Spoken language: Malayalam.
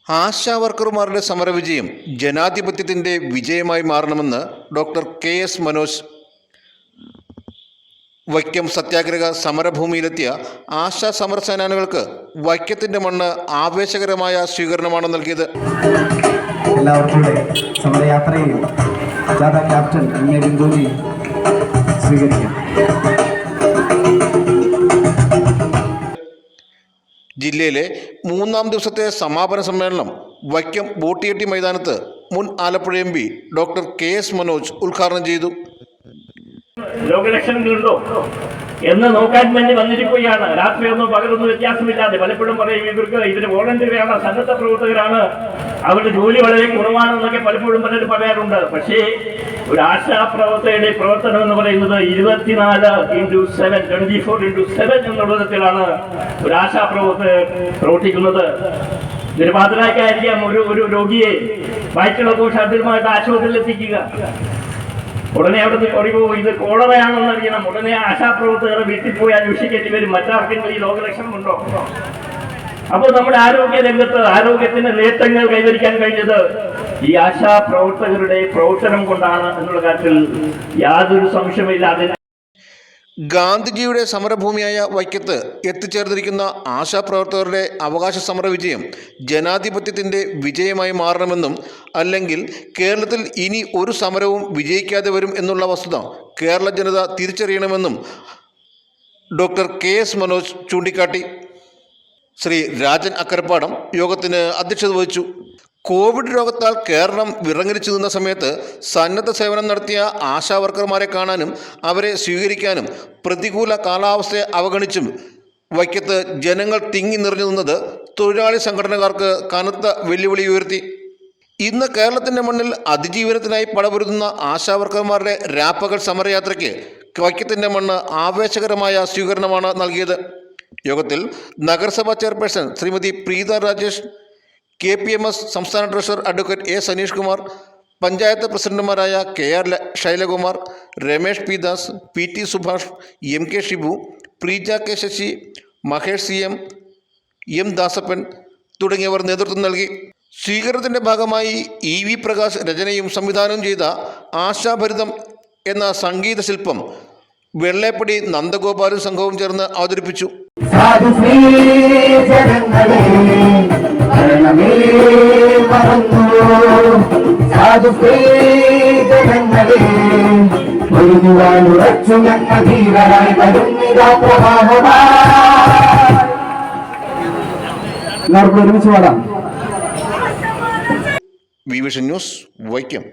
ആശാ വർക്കർമാരുടെ സമരവിജയം ജനാധിപത്യത്തിൻ്റെ വിജയമായി മാറണമെന്ന് ഡോക്ടർ KS മനോജ്. വൈക്കം സത്യാഗ്രഹ സമരഭൂമിയിലെത്തിയ ആശാ സമരസേനാനികൾക്ക് വൈക്കത്തിൻ്റെ മണ്ണ് ആവേശകരമായ സ്വീകരണമാണ് നൽകിയത്. എല്ലാവർക്കും സമരയാത്രയിൽ ജാഥ ക്യാപ്റ്റൻ ബിന്ദുവിനെ സ്വീകരിക്കും. ജില്ലയിലെ 3-ാം ദിവസത്തെ സമാപന സമ്മേളനം വൈക്കം ബോട്ടിയെട്ടി മൈതാനത്ത് മുൻ Alappuzha MP doctor KS Manoj ഉദ്ഘാടനം ചെയ്തു. രോഗലക്ഷണങ്ങളുണ്ടോ എന്ന് നോക്കാൻ വേണ്ടി വന്നിരിക്കുകയാണ്. രാത്രിയൊന്നും പകലൊന്നും വ്യത്യാസമില്ലാതെ. പലപ്പോഴും പറയും ഇവര് വോളണ്ടിയറാണ്, സന്നദ്ധ പ്രവർത്തകരാണ്, അവരുടെ ജോലി വളരെ കുറവാണെന്നൊക്കെ പലപ്പോഴും പലരും പറയാറുണ്ട്. പക്ഷേ ഒരു ആശാപ്രവർത്തകരുടെ പ്രവർത്തനം എന്ന് പറയുന്നത് 24x7 എന്നുള്ള വിധത്തിലാണ് ഒരു ആശാപ്രവർത്തകർ പ്രവർത്തിക്കുന്നത്. നിരപാതരായിരിക്കാം ഒരു രോഗിയെ വയറ്റുള്ള ദോഷം അധികമായിട്ട് ആശുപത്രിയിൽ എത്തിക്കുക. ഉടനെ അവിടെ പറയുമ്പോൾ ഇത് കോളറയാണെന്ന് അറിയണം. ഉടനെ ആശാപ്രവർത്തകരെ വീട്ടിൽ പോയി അന്വേഷിക്കേണ്ടി വരും, മറ്റാർക്കെങ്കിലും ഈ രോഗലക്ഷണമുണ്ടോ. അപ്പോൾ നമ്മുടെ ആരോഗ്യ രംഗത്ത് ആരോഗ്യത്തിന്റെ നേട്ടങ്ങൾ കൈവരിക്കാൻ കഴിഞ്ഞത് ഈ ആശാപ്രവർത്തകരുടെ പ്രവർത്തനം കൊണ്ടാണ് എന്നുള്ള കാര്യത്തിൽ യാതൊരു സംശയമില്ലാതെ. ഗാന്ധിജിയുടെ സമരഭൂമിയായ വൈക്കത്ത് എത്തിച്ചേർന്നിരിക്കുന്ന ആശാപ്രവർത്തകരുടെ അവകാശ സമര വിജയം ജനാധിപത്യത്തിൻ്റെ വിജയമായി മാറണമെന്നും, അല്ലെങ്കിൽ കേരളത്തിൽ ഇനി ഒരു സമരവും വിജയിക്കാതെ വരും എന്നുള്ള വസ്തുത കേരള ജനത തിരിച്ചറിയണമെന്നും ഡോക്ടർ KS മനോജ് ചൂണ്ടിക്കാട്ടി. ശ്രീ രാജൻ അക്കരപ്പാടം യോഗത്തിന് അധ്യക്ഷത വഹിച്ചു. കോവിഡ് രോഗത്താൽ കേരളം വിറങ്ങലിച്ചു നിന്ന സമയത്ത് സന്നദ്ധ സേവനം നടത്തിയ ആശാ വർക്കർമാരെ കാണാനും അവരെ സ്വീകരിക്കാനും പ്രതികൂല കാലാവസ്ഥയെ അവഗണിച്ചും വൈക്കത്ത് ജനങ്ങൾ തിങ്ങി നിറഞ്ഞു നിന്നത് തൊഴിലാളി സംഘടനകാർക്ക് കനത്ത വെല്ലുവിളി ഉയർത്തി. ഇന്ന് കേരളത്തിൻ്റെ മണ്ണിൽ അതിജീവനത്തിനായി പടപൊരുതുന്ന ആശാ വർക്കർമാരുടെ രാപ്പകൽ സമരയാത്രയ്ക്ക് വൈക്കത്തിൻ്റെ മണ്ണ് ആവേശകരമായ സ്വീകരണമാണ് നൽകിയത്. യോഗത്തിൽ നഗരസഭാ ചെയർപേഴ്സൺ ശ്രീമതി പ്രീത രാജേഷ്, KPMS സംസ്ഥാന treasurer advocate A Saneesh Kumar, panchayat പ്രസിഡന്റുമാരായ KR Shailakumar, Ramesh P Das, PT Subhash, MK Shibu, Preeja K Sasi, Mahesh CM, M Dasappan തുടങ്ങിയവർ നേതൃത്വം നൽകി. സ്വീകരണത്തിൻ്റെ ഭാഗമായി EV പ്രകാശ് രചനയും സംവിധാനവും ചെയ്ത ആശാഭരിതം എന്ന സംഗീത ശില്പം വെള്ളേപ്പടി നന്ദഗോപാലും സംഘവും ചേർന്ന് അവതരിപ്പിച്ചു. എല്ലാവർക്കും ഒരുമിച്ച് പാടാം. Vision news Vaikom.